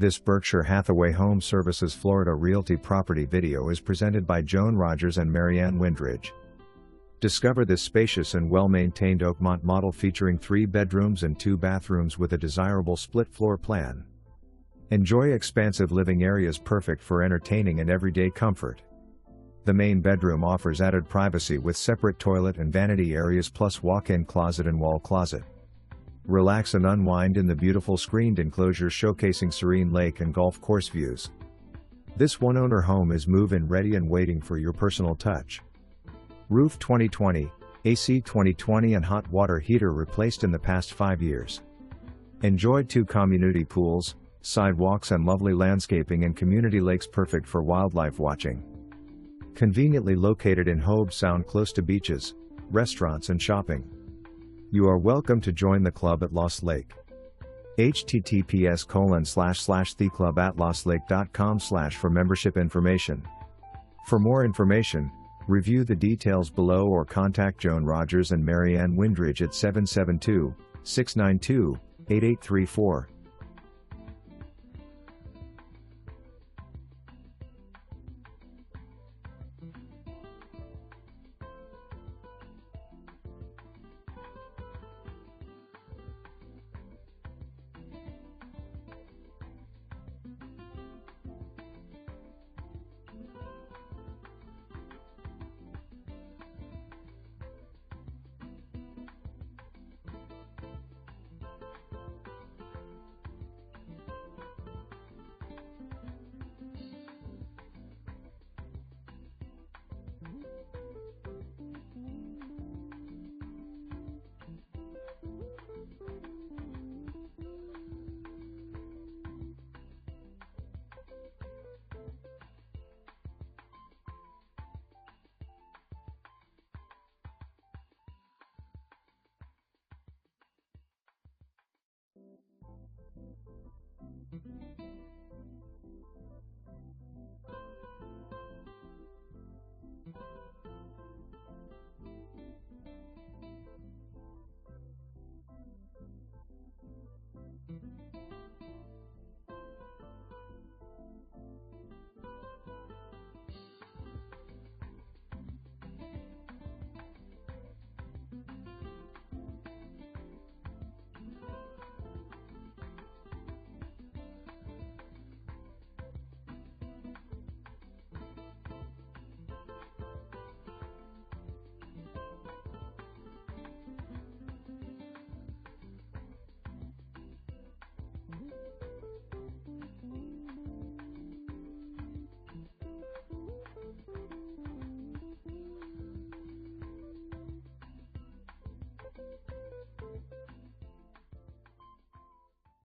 This Berkshire Hathaway HomeServices Florida Realty property video is presented by Joan and Marianne Windridge. Discover this spacious and well-maintained Oakmont model featuring 3 bedrooms and 2 bathrooms with a desirable split floor plan. Enjoy expansive living areas perfect for entertaining and everyday comfort. The main bedroom offers added privacy with separate toilet and vanity areas plus walk-in closet and wall closet. Relax and unwind in the beautiful screened enclosure showcasing serene lake and golf course views. This one-owner home is move-in ready and waiting for your personal touch. Roof 2020, AC 2020 and hot water heater replaced in the past 5 years. Enjoy 2 community pools, sidewalks and lovely landscaping and community lakes perfect for wildlife watching. Conveniently located in Hobe Sound close to beaches, restaurants and shopping. You are welcome to join the club at Lost Lake. https://theclub@lostlake.com/ for membership information. For more information, review the details below or contact Joan and Marianne Windridge at 772-692-8834.